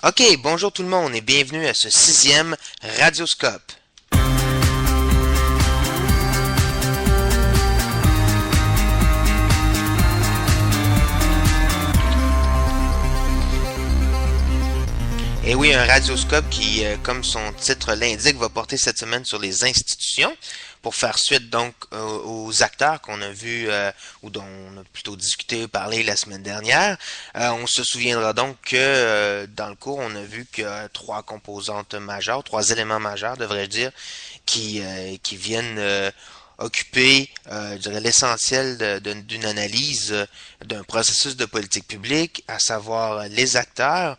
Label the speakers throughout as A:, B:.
A: Ok, bonjour tout le monde et bienvenue à ce sixième Radioscope. Et oui, un radioscope qui, comme son titre l'indique, va porter cette semaine sur les institutions pour faire suite donc aux acteurs qu'on a vus ou dont on a plutôt discuté, parlé la semaine dernière. On se souviendra donc que dans le cours, on a vu que trois composantes majeures, trois éléments majeurs, devrais-je dire, qui viennent occuper, je dirais, l'essentiel d'une analyse d'un processus de politique publique, à savoir les acteurs,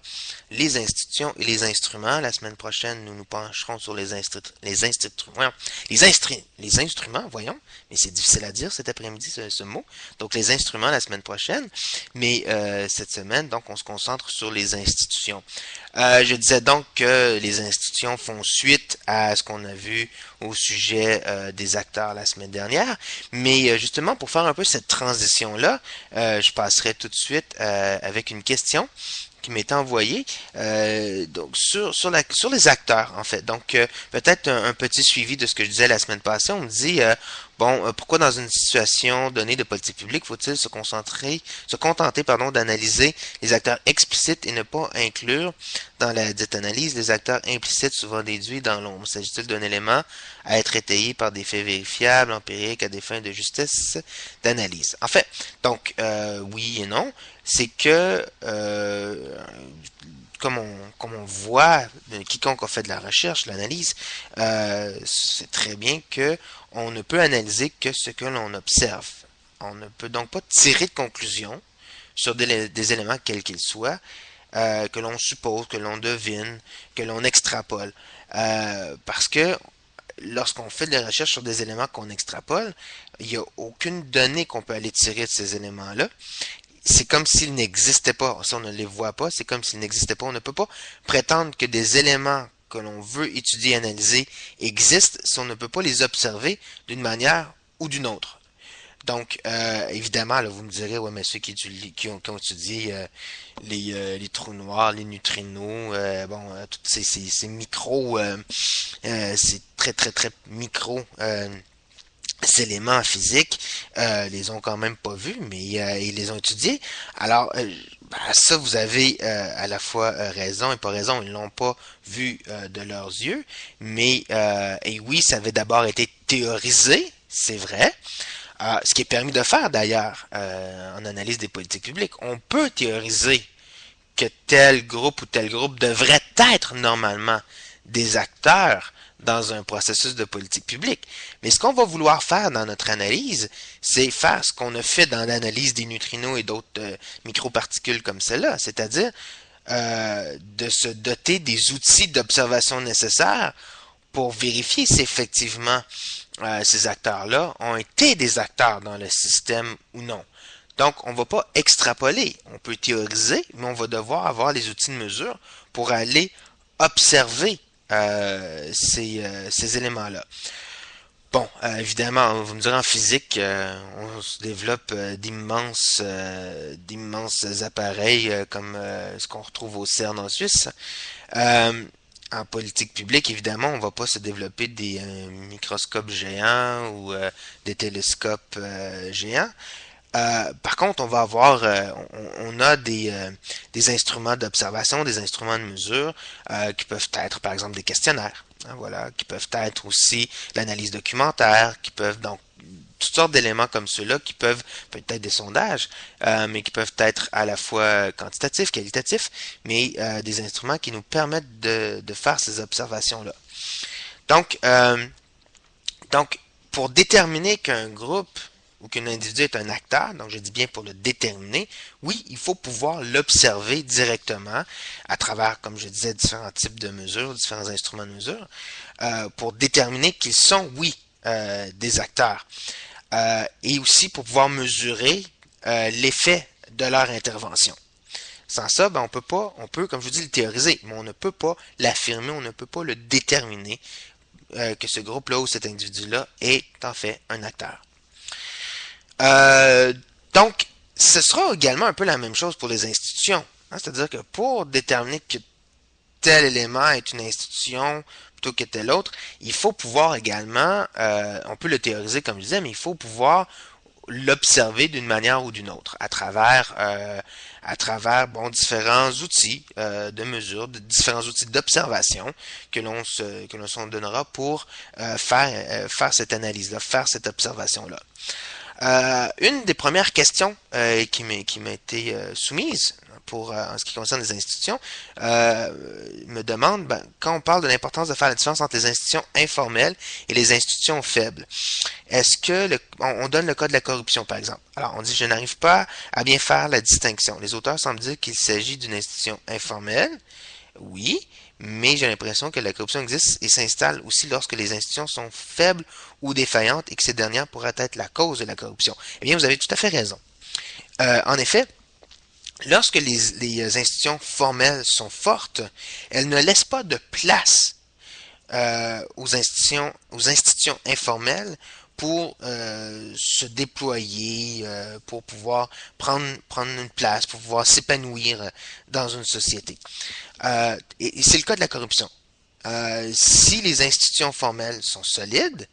A: les institutions et les instruments. La semaine prochaine, nous nous pencherons sur les instruments, voyons, mais c'est difficile à dire cet après-midi ce mot. Donc les instruments la semaine prochaine, mais cette semaine, donc on se concentre sur les institutions. Je disais donc que les institutions font suite à ce qu'on a vu au sujet des acteurs la semaine dernière, mais justement pour faire un peu cette transition-là, je passerai tout de suite avec une question qui m'est envoyée donc sur les acteurs en fait. Donc peut-être un petit suivi de ce que je disais la semaine passée. On me dit pourquoi dans une situation donnée de politique publique faut-il se contenter d'analyser les acteurs explicites et ne pas inclure dans la dite analyse les acteurs implicites souvent déduits dans l'ombre. S'agit-il d'un élément à être étayé par des faits vérifiables, empiriques, à des fins de justice d'analyse? En fait, donc oui et non. C'est que comme on voit, quiconque a fait de la recherche, l'analyse, c'est très bien que on ne peut analyser que ce que l'on observe. On ne peut donc pas tirer de conclusion sur des éléments quels qu'ils soient, que l'on suppose, que l'on devine, que l'on extrapole. Parce que lorsqu'on fait de la recherche sur des éléments qu'on extrapole, il n'y a aucune donnée qu'on peut aller tirer de ces éléments-là. C'est comme s'ils n'existaient pas. Si on ne les voit pas, c'est comme s'ils n'existaient pas. On ne peut pas prétendre que des éléments que l'on veut étudier et analyser existent si on ne peut pas les observer d'une manière ou d'une autre. Donc, évidemment, là, vous me direz, ouais, mais ceux qui ont étudié les trous noirs, les neutrinos, tous ces micros, c'est très, très, très micro ces éléments physiques, les ont quand même pas vus, mais ils les ont étudiés. Alors, ça, vous avez à la fois raison et pas raison. Ils l'ont pas vu de leurs yeux, mais et oui, ça avait d'abord été théorisé, c'est vrai. Ce qui est permis de faire d'ailleurs en analyse des politiques publiques. On peut théoriser que tel groupe ou tel groupe devrait être normalement des acteurs dans un processus de politique publique. Mais ce qu'on va vouloir faire dans notre analyse, c'est faire ce qu'on a fait dans l'analyse des neutrinos et d'autres microparticules comme celle-là, c'est-à-dire de se doter des outils d'observation nécessaires pour vérifier si effectivement ces acteurs-là ont été des acteurs dans le système ou non. Donc, on ne va pas extrapoler. On peut théoriser, mais on va devoir avoir les outils de mesure pour aller observer ces éléments-là. Bon, évidemment, vous me direz en physique, on se développe d'immenses appareils comme ce qu'on retrouve au CERN en Suisse. En politique publique, évidemment, on ne va pas se développer des microscopes géants ou des télescopes géants. Par contre, on va avoir, on a des instruments d'observation, des instruments de mesure qui peuvent être, par exemple, des questionnaires, hein, voilà, qui peuvent être aussi l'analyse documentaire, qui peuvent donc toutes sortes d'éléments comme ceux-là qui peuvent peut-être des sondages, mais qui peuvent être à la fois quantitatifs, qualitatifs, mais des instruments qui nous permettent de faire ces observations-là. Donc, pour déterminer qu'un groupe ou qu'un individu est un acteur, donc je dis bien pour le déterminer, oui, il faut pouvoir l'observer directement à travers, comme je disais, différents types de mesures, différents instruments de mesure, pour déterminer qu'ils sont, oui, des acteurs. Et aussi pour pouvoir mesurer l'effet de leur intervention. Sans ça, on peut, comme je vous dis, le théoriser, mais on ne peut pas l'affirmer, on ne peut pas le déterminer que ce groupe-là ou cet individu-là est en fait un acteur. Donc, ce sera également un peu la même chose pour les institutions. Hein, c'est-à-dire que pour déterminer que tel élément est une institution plutôt que tel autre, il faut pouvoir également, on peut le théoriser comme je disais, mais il faut pouvoir l'observer d'une manière ou d'une autre à travers bon différents outils de mesure, différents outils d'observation que l'on s'en donnera pour faire cette analyse-là, faire cette observation-là. Une des premières questions qui m'a été soumise en ce qui concerne les institutions me demande, quand on parle de l'importance de faire la différence entre les institutions informelles et les institutions faibles, est-ce que on donne le cas de la corruption par exemple. Alors on dit je n'arrive pas à bien faire la distinction. Les auteurs semblent dire qu'il s'agit d'une institution informelle, oui, mais j'ai l'impression que la corruption existe et s'installe aussi lorsque les institutions sont faibles ou défaillantes et que ces dernières pourraient être la cause de la corruption. Eh bien, vous avez tout à fait raison. En effet, lorsque les institutions formelles sont fortes, elles ne laissent pas de place aux institutions informelles pour se déployer, pour pouvoir prendre une place, pour pouvoir s'épanouir dans une société. Et c'est le cas de la corruption. Si les institutions formelles sont solides,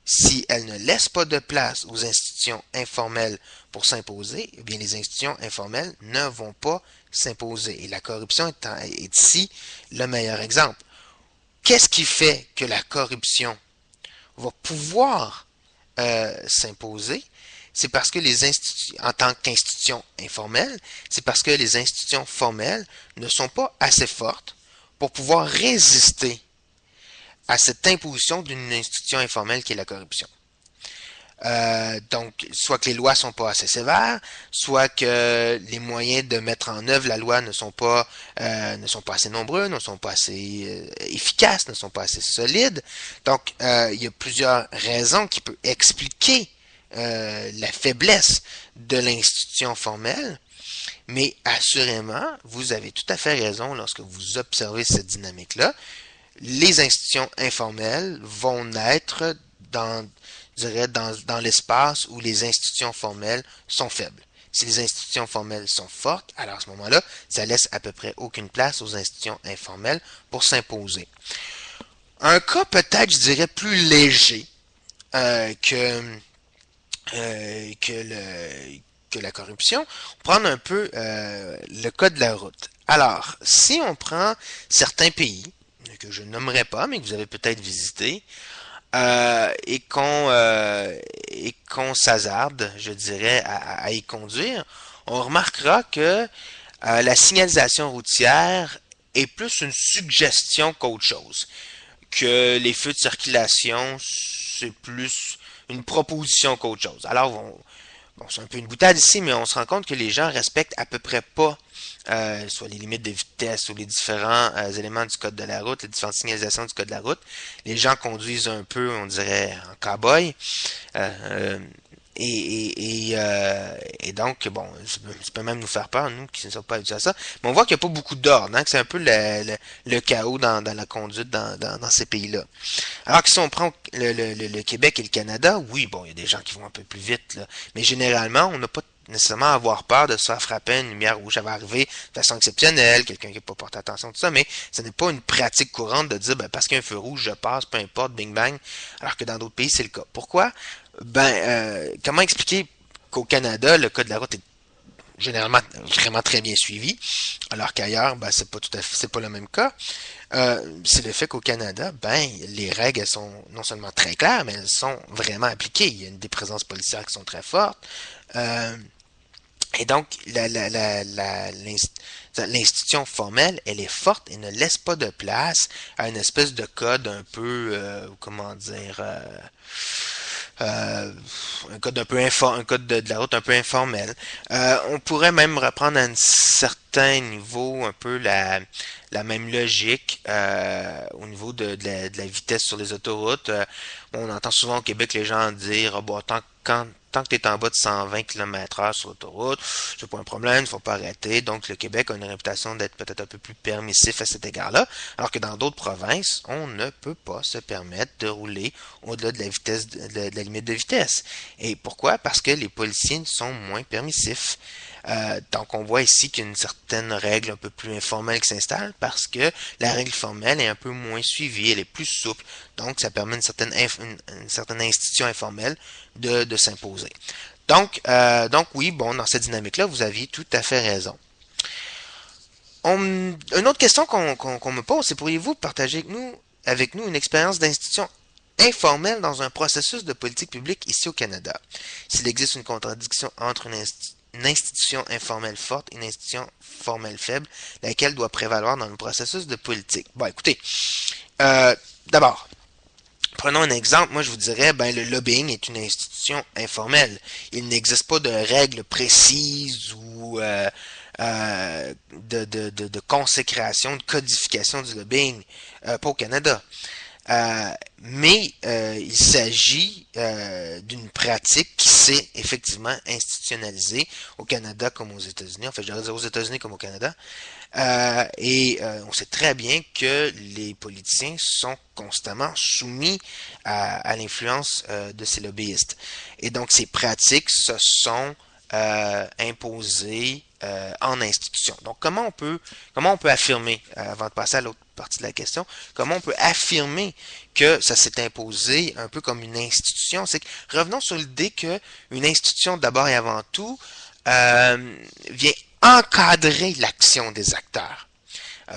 A: si elles ne laissent pas de place aux institutions informelles pour s'imposer, eh bien les institutions informelles ne vont pas s'imposer. Et la corruption est ici le meilleur exemple. Qu'est-ce qui fait que la corruption va pouvoir s'imposer? C'est parce que en tant qu'institution informelle, c'est parce que les institutions formelles ne sont pas assez fortes pour pouvoir résister à cette imposition d'une institution informelle qui est la corruption. Donc, soit que les lois sont pas assez sévères, soit que les moyens de mettre en œuvre la loi ne sont pas assez nombreux, ne sont pas assez efficaces, ne sont pas assez solides. Donc, il y a plusieurs raisons qui peuvent expliquer la faiblesse de l'institution formelle. Mais assurément, vous avez tout à fait raison lorsque vous observez cette dynamique-là. Les institutions informelles vont naître dans l'espace où les institutions formelles sont faibles. Si les institutions formelles sont fortes, alors à ce moment-là, ça laisse à peu près aucune place aux institutions informelles pour s'imposer. Un cas peut-être, je dirais, plus léger que la corruption, prendre un peu le cas de la route. Alors, si on prend certains pays, que je nommerai pas, mais que vous avez peut-être visité, et qu'on s'hasarde, je dirais, à y conduire, on remarquera que la signalisation routière est plus une suggestion qu'autre chose. Que les feux de circulation, c'est plus une proposition qu'autre chose. Alors, bon, c'est un peu une boutade ici, mais on se rend compte que les gens respectent à peu près pas soit les limites de vitesse ou les différents éléments du code de la route, les différentes signalisations du code de la route. Les gens conduisent un peu, on dirait, en cow-boy. Et donc, bon, ça peut même nous faire peur, nous qui ne sommes pas habitués à ça. Mais on voit qu'il n'y a pas beaucoup d'ordre, hein, que c'est un peu le chaos dans la conduite dans ces pays-là. Alors que si on prend le Québec et le Canada, oui, bon, il y a des gens qui vont un peu plus vite, là. Mais généralement, on n'a pas nécessairement à avoir peur de se faire frapper une lumière rouge. Ça va arriver de façon exceptionnelle, quelqu'un qui n'a pas porté attention, tout ça, mais ce n'est pas une pratique courante de dire, parce qu'il y a un feu rouge, je passe, peu importe, bing bang, alors que dans d'autres pays, c'est le cas. Pourquoi? Comment expliquer qu'au Canada, le code de la route est généralement vraiment très bien suivi, alors qu'ailleurs, c'est pas le même cas. C'est le fait qu'au Canada, les règles elles sont non seulement très claires, mais elles sont vraiment appliquées. Il y a des présences policières qui sont très fortes. Et donc, l'institution formelle, elle est forte et ne laisse pas de place à une espèce de code un peu, un code un code de la route un peu informel. On pourrait même reprendre à un certain niveau un peu la même logique au niveau de la vitesse sur les autoroutes. On entend souvent au Québec les gens dire tant que tu es en bas de 120 km/h sur l'autoroute, c'est pas un problème, il faut pas arrêter. Donc le Québec a une réputation d'être peut-être un peu plus permissif à cet égard-là, alors que dans d'autres provinces, on ne peut pas se permettre de rouler au-delà de la vitesse de la limite de vitesse. Et pourquoi? Parce que les policiers sont moins permissifs. Donc on voit ici qu'il y a une certaine règle un peu plus informelle qui s'installe parce que la règle formelle est un peu moins suivie, elle est plus souple. Donc ça permet une certaine institution informelle de s'imposer. Donc oui, bon, dans cette dynamique-là, vous aviez tout à fait raison. Une autre question qu'on me pose, c'est pourriez-vous partager avec nous une expérience d'institution informelle dans un processus de politique publique ici au Canada? S'il existe une contradiction entre une institution informelle forte et une institution formelle faible, laquelle doit prévaloir dans le processus de politique? Bon, écoutez, d'abord, prenons un exemple. Moi, je vous dirais, ben, le lobbying est une institution informelle. Il n'existe pas de règles précises ou de consécration, de codification du lobbying, pas au Canada. Mais il s'agit d'une pratique qui s'est effectivement institutionnalisée au Canada comme aux États-Unis. En fait, je devrais dire aux États-Unis comme au Canada. On sait très bien que les politiciens sont constamment soumis à l'influence de ces lobbyistes. Et donc, ces pratiques se sont imposées en institution. Donc, comment on peut affirmer, avant de passer à l'autre partie de la question, comment on peut affirmer que ça s'est imposé un peu comme une institution? C'est que revenons sur l'idée qu'une institution, d'abord et avant tout, vient encadrer l'action des acteurs.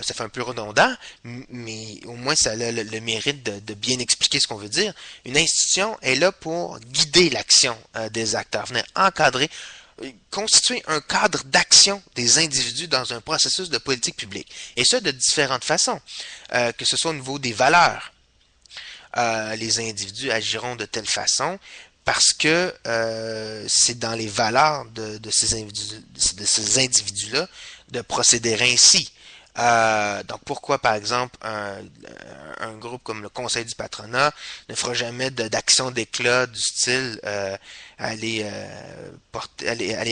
A: Ça fait un peu redondant, mais au moins ça a le mérite de bien expliquer ce qu'on veut dire. Une institution est là pour guider l'action des acteurs, venir encadrer, constituer un cadre d'action des individus dans un processus de politique publique. Et ça de différentes façons, que ce soit au niveau des valeurs. Les individus agiront de telle façon parce que c'est dans les valeurs de ces individus-là de procéder ainsi. Donc pourquoi, par exemple, un groupe comme le Conseil du patronat ne fera jamais d'action d'éclat du style aller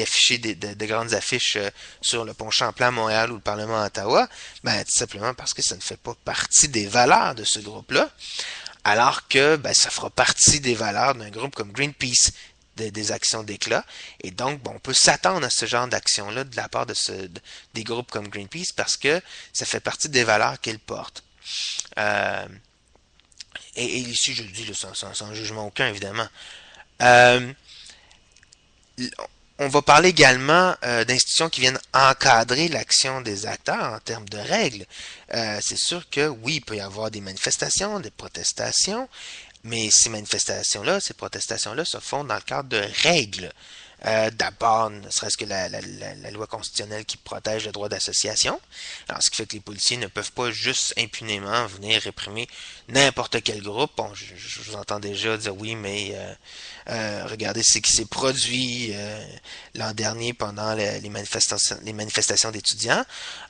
A: afficher de grandes affiches sur le pont Champlain à Montréal ou le Parlement à Ottawa? Ben, tout simplement parce que ça ne fait pas partie des valeurs de ce groupe-là. Alors que ça fera partie des valeurs d'un groupe comme Greenpeace, des actions d'éclat. Et donc, on peut s'attendre à ce genre d'action-là de la part des groupes comme Greenpeace parce que ça fait partie des valeurs qu'ils portent. Et ici, je le dis sans jugement aucun, évidemment. On va parler également d'institutions qui viennent encadrer l'action des acteurs en termes de règles. C'est sûr que oui, il peut y avoir des manifestations, des protestations, mais ces protestations-là se font dans le cadre de règles. D'abord, ne serait-ce que la loi constitutionnelle qui protège le droit d'association. Alors, ce qui fait que les policiers ne peuvent pas juste impunément venir réprimer n'importe quel groupe. Bon, je vous entends déjà dire oui, mais regardez ce qui s'est produit l'an dernier pendant les manifestations d'étudiants.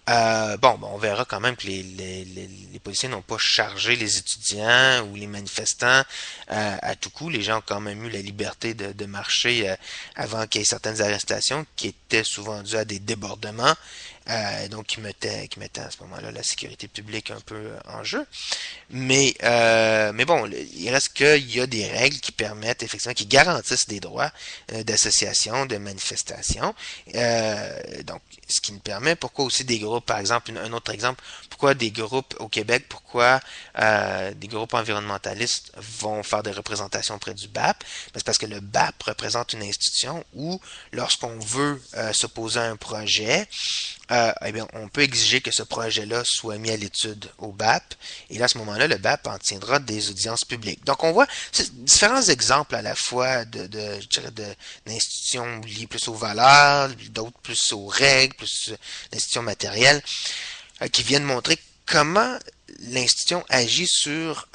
A: On verra quand même que les policiers n'ont pas chargé les étudiants ou les manifestants à tout coup. Les gens ont quand même eu la liberté de marcher avant qu'il y ait certaines arrestations qui étaient souvent dues à des débordements. Donc qui mettaient à ce moment-là la sécurité publique un peu en jeu. Mais bon, il reste qu'il y a des règles qui permettent, effectivement, qui garantissent des droits d'association, de manifestation. Donc, ce qui nous permet, pourquoi aussi des groupes, par exemple, un autre exemple, pourquoi des groupes au Québec, pourquoi des groupes environnementalistes vont faire des représentations auprès du BAP? C'est parce que le BAP représente une institution où, lorsqu'on veut s'opposer à un projet, on peut exiger que ce projet-là soit mis à l'étude au BAP. Et là, à ce moment-là, le BAP en tiendra des audiences publiques. Donc, on voit différents exemples à la fois d'institutions liées plus aux valeurs, d'autres plus aux règles, plus d'institutions matérielles, qui viennent montrer comment l'institution agit sur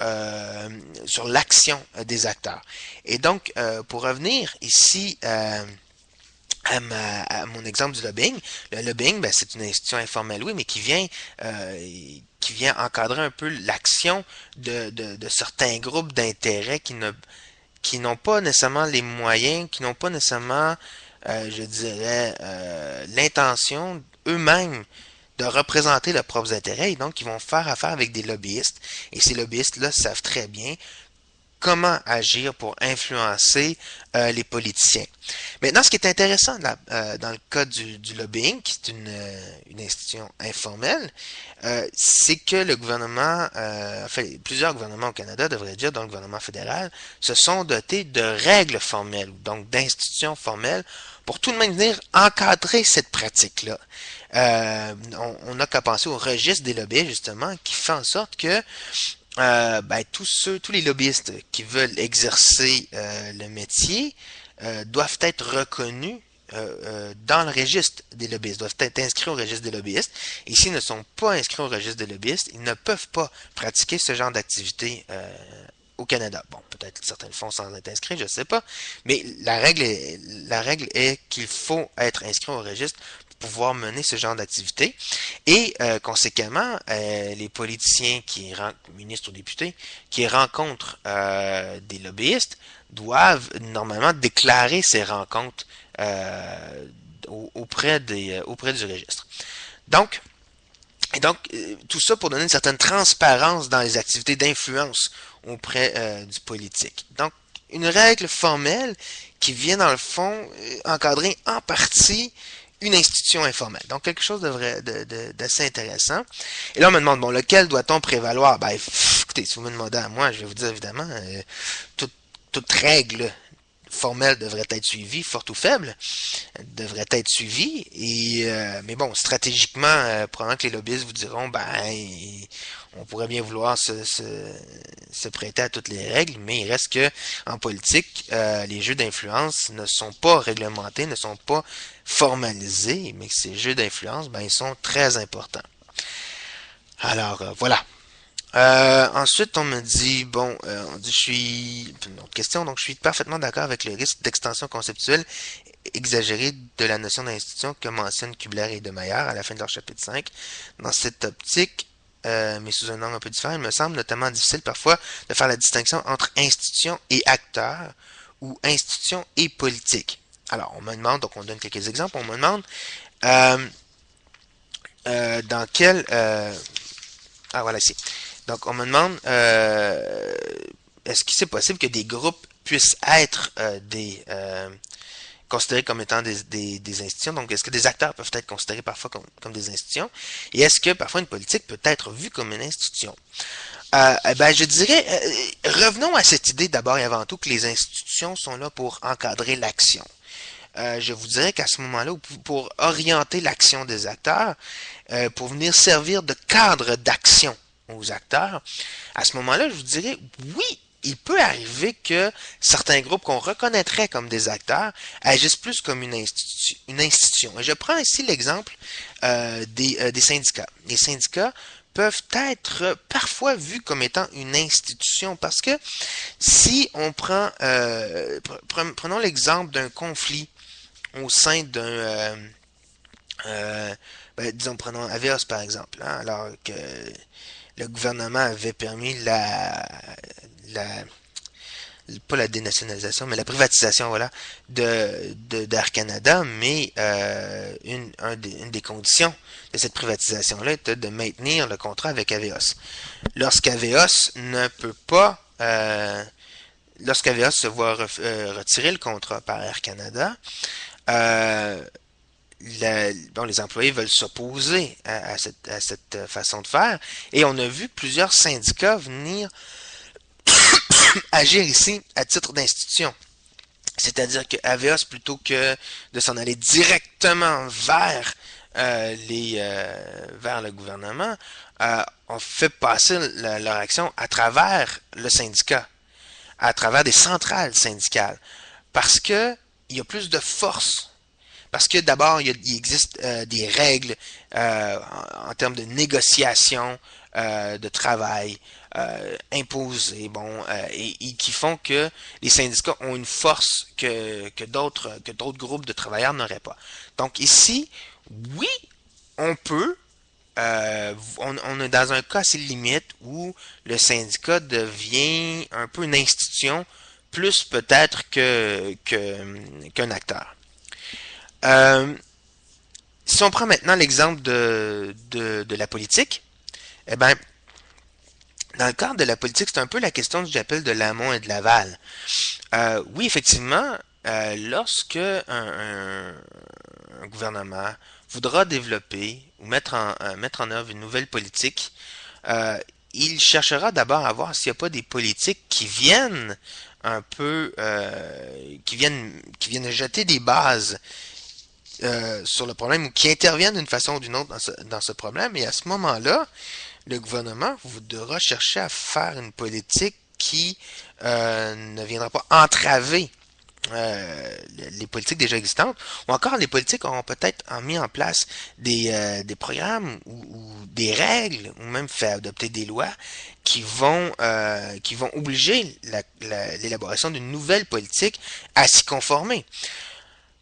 A: l'action des acteurs. Et donc, pour revenir ici à mon exemple du lobbying. Le lobbying, c'est une institution informelle, oui, mais qui vient encadrer un peu l'action de certains groupes d'intérêt qui n'ont pas nécessairement les moyens, qui n'ont pas nécessairement, je dirais, l'intention eux-mêmes de représenter leurs propres intérêts et donc ils vont faire affaire avec des lobbyistes. Et ces lobbyistes-là savent très bien comment agir pour influencer les politiciens. Maintenant, ce qui est intéressant dans le cas du lobbying, qui est une institution informelle, c'est que le gouvernement, enfin plusieurs gouvernements au Canada, devrait dire, dont le gouvernement fédéral, se sont dotés de règles formelles, donc d'institutions formelles, pour tout de même venir encadrer cette pratique-là. On n'a qu'à penser au registre des lobbyistes, justement, qui fait en sorte que tous les lobbyistes qui veulent exercer le métier doivent être reconnus dans le registre des lobbyistes, doivent être inscrits au registre des lobbyistes. Et s'ils ne sont pas inscrits au registre des lobbyistes, ils ne peuvent pas pratiquer ce genre d'activité au Canada. Bon, peut-être certains le font sans être inscrits, je ne sais pas. Mais la règle est qu'il faut être inscrit au registre pour pouvoir mener ce genre d'activité. Et conséquemment, les politiciens ministres ou députés, qui rencontrent des lobbyistes, doivent normalement déclarer ces rencontres auprès du registre. Donc, tout ça pour donner une certaine transparence dans les activités d'influence auprès du politique. Donc, une règle formelle qui vient, dans le fond, encadrer en partie une institution informelle. Donc, quelque chose d'assez intéressant. Et là, on me demande, bon, lequel doit-on prévaloir? Ben, écoutez, si vous me demandez à moi, je vais vous dire, évidemment, toute règle formelle devrait être suivie, forte ou faible, devrait être suivie. Mais bon, stratégiquement, probablement que les lobbyistes vous diront, on pourrait bien vouloir se prêter à toutes les règles, mais il reste que en politique, les jeux d'influence ne sont pas réglementés, ne sont pas formalisés, mais que ces jeux d'influence, ils sont très importants. Alors, voilà. Ensuite, on me dit, une autre question, donc je suis parfaitement d'accord avec le risque d'extension conceptuelle exagérée de la notion d'institution que mentionnent Kubler et de Mayer à la fin de leur chapitre 5. Dans cette optique, mais sous un angle un peu différent, il me semble notamment difficile parfois de faire la distinction entre institution et acteur ou institution et politique. Alors, on me demande, donc on donne quelques exemples, on me demande dans quel... voilà ici. Donc, on me demande, est-ce que c'est possible que des groupes puissent être considérés comme étant des institutions? Donc, est-ce que des acteurs peuvent être considérés parfois comme des institutions? Et est-ce que parfois une politique peut être vue comme une institution? Je dirais, revenons à cette idée d'abord et avant tout que les institutions sont là pour encadrer l'action. Je vous dirais qu'à ce moment-là, pour orienter l'action des acteurs, pour venir servir de cadre d'action aux acteurs, à ce moment-là, je vous dirais, oui, il peut arriver que certains groupes qu'on reconnaîtrait comme des acteurs agissent plus comme une institution. Et je prends ici l'exemple des syndicats. Les syndicats peuvent être parfois vus comme étant une institution parce que si on prenons l'exemple d'un conflit au sein d'un disons, prenons Avios par exemple, hein, alors que le gouvernement avait permis pas la dénationalisation, mais la privatisation, voilà, d'Air Canada, mais une des conditions de cette privatisation-là était de maintenir le contrat avec Avios. Lorsqu'Avios ne peut pas, lorsqu'Avios se voit retirer le contrat par Air Canada, les employés veulent s'opposer à cette façon de faire, et on a vu plusieurs syndicats venir agir ici à titre d'institution. C'est-à-dire que Avios, plutôt que de s'en aller directement vers le gouvernement, ont fait passer leur action à travers le syndicat, à travers des centrales syndicales, parce que il y a plus de force. Parce que d'abord, il existe des règles en termes de négociation, de travail imposées, et qui font que les syndicats ont une force que d'autres groupes de travailleurs n'auraient pas. Donc ici, oui, on peut. On est dans un cas assez limite où le syndicat devient un peu une institution, plus peut-être qu'un acteur. Si on prend maintenant l'exemple de la politique, Dans le cadre de la politique, c'est un peu la question que j'appelle de l'amont et de l'aval. Oui, effectivement, lorsque un gouvernement voudra développer ou mettre en œuvre une nouvelle politique, euh, il cherchera d'abord à voir s'il n'y a pas des politiques qui viennent un peu, qui viennent jeter des bases sur le problème ou qui interviennent d'une façon ou d'une autre dans ce problème. Et à ce moment-là, le gouvernement voudra chercher à faire une politique qui ne viendra pas entraver les politiques déjà existantes, ou encore les politiques auront peut-être mis en place des programmes ou des règles, ou même fait adopter des lois qui vont obliger l'élaboration d'une nouvelle politique à s'y conformer.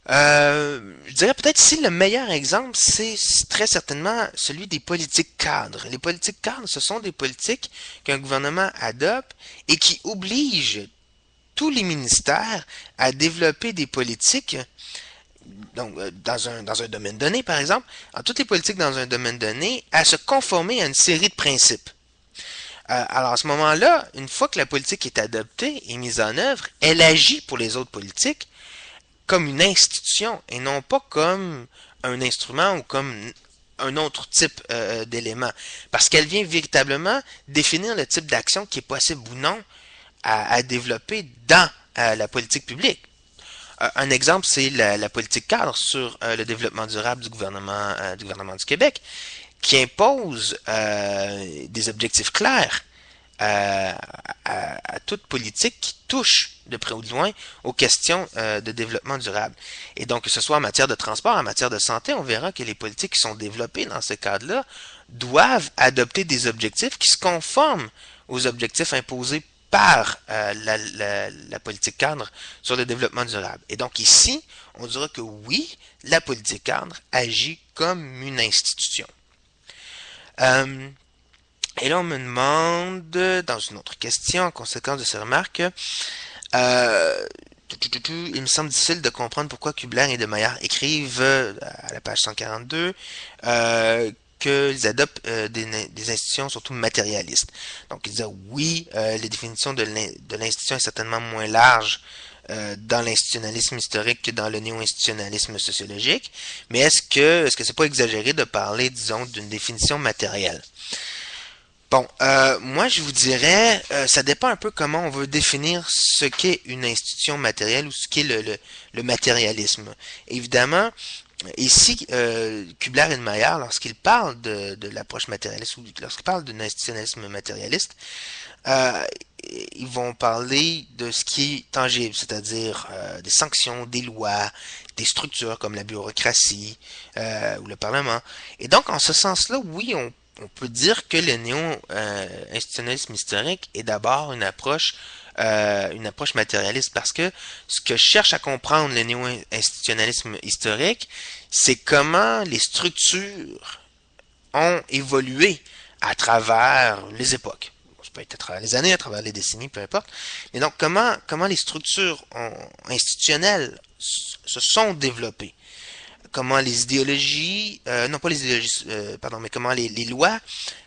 A: Je dirais peut-être ici le meilleur exemple, c'est très certainement celui des politiques cadres. Les politiques cadres, ce sont des politiques qu'un gouvernement adopte et qui obligent tous les ministères à développer des politiques donc dans un domaine donné, par exemple, en toutes les politiques dans un domaine donné, à se conformer à une série de principes. Alors à ce moment-là, une fois que la politique est adoptée et mise en œuvre, elle agit pour les autres politiques comme une institution et non pas comme un instrument ou comme un autre type d'élément. Parce qu'elle vient véritablement définir le type d'action qui est possible ou non à développer dans la politique publique. Un exemple, c'est la politique cadre sur le développement durable du gouvernement du Québec, qui impose des objectifs clairs à toute politique qui touche de près ou de loin aux questions de développement durable. Et donc, que ce soit en matière de transport, en matière de santé, on verra que les politiques qui sont développées dans ce cadre-là doivent adopter des objectifs qui se conforment aux objectifs imposés par la politique cadre sur le développement durable. Et donc ici, on dira que oui, la politique cadre agit comme une institution. Euh, et là, on me demande, dans une autre question, en conséquence de ces remarques, il me semble difficile de comprendre pourquoi Kubler et de Maillard écrivent à la page 142 qu'ils adoptent des institutions surtout matérialistes. Donc, ils disaient oui, la définition de l'institution est certainement moins large dans l'institutionnalisme historique que dans le néo-institutionnalisme sociologique, mais est-ce que c'est pas exagéré de parler, disons, d'une définition matérielle? Bon, moi je vous dirais, ça dépend un peu comment on veut définir ce qu'est une institution matérielle ou ce qu'est le matérialisme. Évidemment, ici, Kubler et Maillard, lorsqu'ils parlent de l'approche matérialiste ou lorsqu'ils parlent d'un institutionnalisme matérialiste, euh, ils vont parler de ce qui est tangible, c'est-à-dire des sanctions, des lois, des structures comme la bureaucratie ou le Parlement. Et donc, en ce sens-là, oui, on peut dire que le néo-institutionnalisme historique est d'abord une approche matérialiste parce que ce que cherche à comprendre le néo-institutionnalisme historique, c'est comment les structures ont évolué à travers les époques. Ça peut être à travers les années, à travers les décennies, peu importe. Mais donc, comment les structures institutionnelles se sont développées. Comment les idéologies, non pas les idéologies, pardon, mais comment les lois,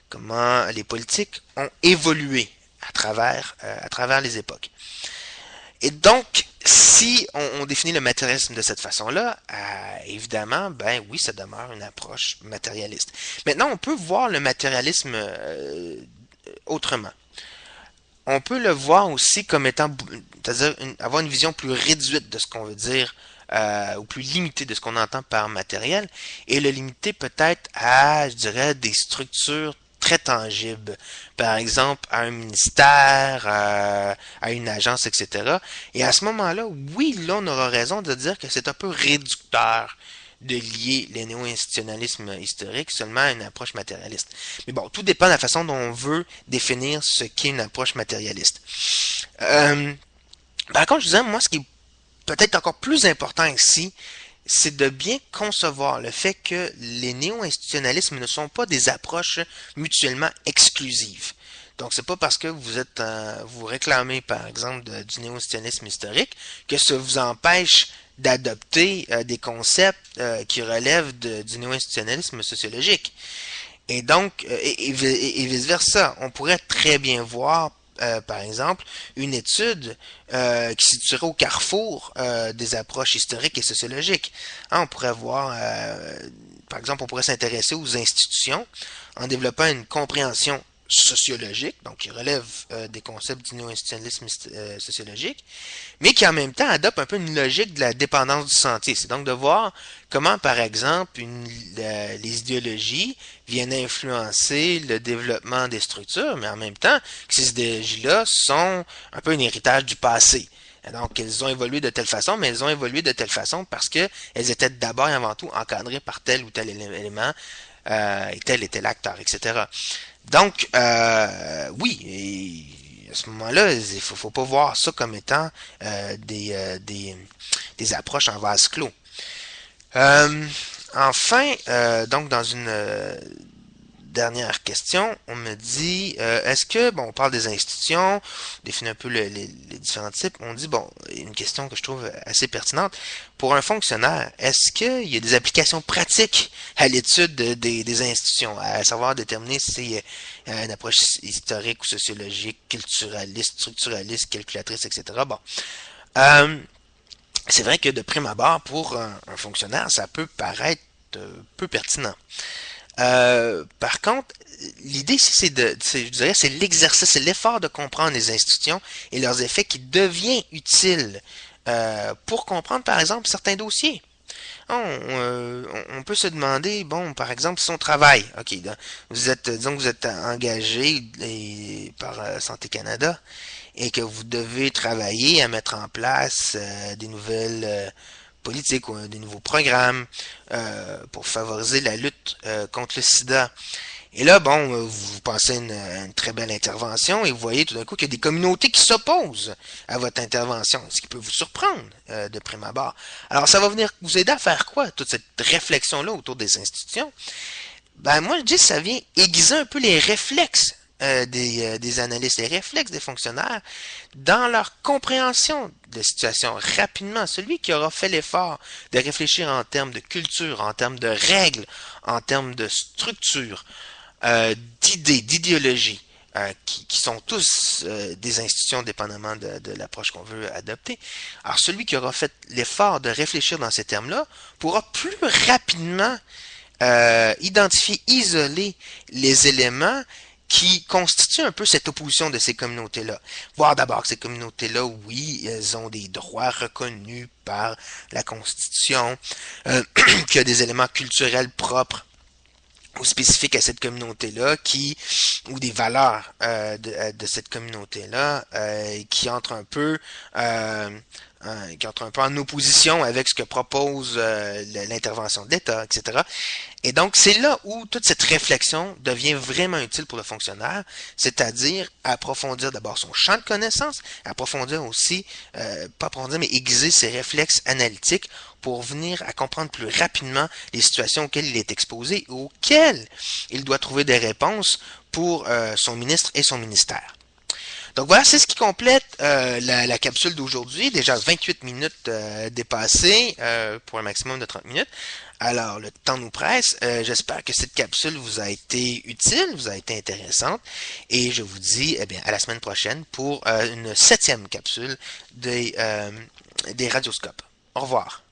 A: comment les politiques ont évolué à travers les époques. Et donc, si on définit le matérialisme de cette façon-là, évidemment, ben oui, ça demeure une approche matérialiste. Maintenant, on peut voir le matérialisme autrement. On peut le voir aussi comme étant, c'est-à-dire avoir une vision plus réduite de ce qu'on veut dire, ou plus limitée de ce qu'on entend par matériel, et le limiter peut-être à, je dirais, des structures très tangibles. Par exemple, à un ministère, à une agence, etc. Et à ce moment-là, oui, là, on aura raison de dire que c'est un peu réducteur de lier le néo-institutionnalisme historique seulement à une approche matérialiste. Mais bon, tout dépend de la façon dont on veut définir ce qu'est une approche matérialiste. Par contre, je disais, moi, ce qui est peut-être encore plus important ici, c'est de bien concevoir le fait que les néo-institutionnalismes ne sont pas des approches mutuellement exclusives. Donc, c'est pas parce que vous réclamez, par exemple, du néo-institutionnalisme historique que ça vous empêche d'adopter des concepts qui relèvent du néo-institutionnalisme sociologique. Et donc, et vice-versa. On pourrait très bien voir, par exemple, une étude qui se situerait au carrefour des approches historiques et sociologiques. Hein, on pourrait voir, par exemple, on pourrait s'intéresser aux institutions en développant une compréhension sociologique, donc qui relève des concepts du néo-institutionnalisme sociologique, mais qui en même temps adopte un peu une logique de la dépendance du sentier. C'est donc de voir comment, par exemple, les idéologies viennent influencer le développement des structures, mais en même temps que ces idéologies-là sont un peu un héritage du passé. Donc, elles ont évolué de telle façon, mais elles ont évolué de telle façon parce qu'elles étaient d'abord et avant tout encadrées par tel ou tel élément et tel acteur, etc. Donc, oui, et à ce moment-là, faut pas voir ça comme étant des approches en vase clos. Euh, enfin, donc dans une dernière question, on me dit, est-ce que, bon, on parle des institutions, on définit un peu les différents types, on dit, bon, une question que je trouve assez pertinente, pour un fonctionnaire, est-ce qu'il y a des applications pratiques à l'étude des institutions, à savoir déterminer si c'est une approche historique ou sociologique, culturaliste, structuraliste, calculatrice, etc. Bon. Euh, c'est vrai que de prime abord, pour un fonctionnaire, ça peut paraître peu pertinent. Par contre, l'idée ici, je dirais, c'est l'exercice, c'est l'effort de comprendre les institutions et leurs effets qui devient utile pour comprendre, par exemple, certains dossiers. On peut se demander, bon, par exemple, si on travaille, ok, disons que vous êtes engagé par Santé Canada et que vous devez travailler à mettre en place des nouvelles politiques ou des nouveaux programmes pour favoriser la lutte contre le sida. Et là, bon, vous pensez à une très belle intervention et vous voyez tout d'un coup qu'il y a des communautés qui s'opposent à votre intervention, ce qui peut vous surprendre de prime abord. Alors, ça va venir vous aider à faire quoi, toute cette réflexion-là autour des institutions? Ben, moi, je dis que ça vient aiguiser un peu les réflexes des analystes, les réflexes des fonctionnaires dans leur compréhension de la situation rapidement. Celui qui aura fait l'effort de réfléchir en termes de culture, en termes de règles, en termes de structure, d'idées, d'idéologie, qui sont tous des institutions dépendamment de l'approche qu'on veut adopter. Alors celui qui aura fait l'effort de réfléchir dans ces termes-là pourra plus rapidement identifier, isoler les éléments qui constituent un peu cette opposition de ces communautés-là. Voir d'abord que ces communautés-là, oui, elles ont des droits reconnus par la Constitution, qu'il y a des éléments culturels propres ou spécifiques à cette communauté-là, ou des valeurs de cette communauté-là, qui entrent un peu en opposition avec ce que propose l'intervention de l'État, etc. Et donc, c'est là où toute cette réflexion devient vraiment utile pour le fonctionnaire, c'est-à-dire approfondir d'abord son champ de connaissances, approfondir aussi, pas approfondir, mais aiguiser ses réflexes analytiques pour venir à comprendre plus rapidement les situations auxquelles il est exposé et auxquelles il doit trouver des réponses pour son ministre et son ministère. Donc voilà, c'est ce qui complète la capsule d'aujourd'hui. Déjà 28 minutes dépassées pour un maximum de 30 minutes. Alors, le temps nous presse. J'espère que cette capsule vous a été utile, vous a été intéressante. Et je vous dis à la semaine prochaine pour une 7e capsule des radioscopes. Au revoir.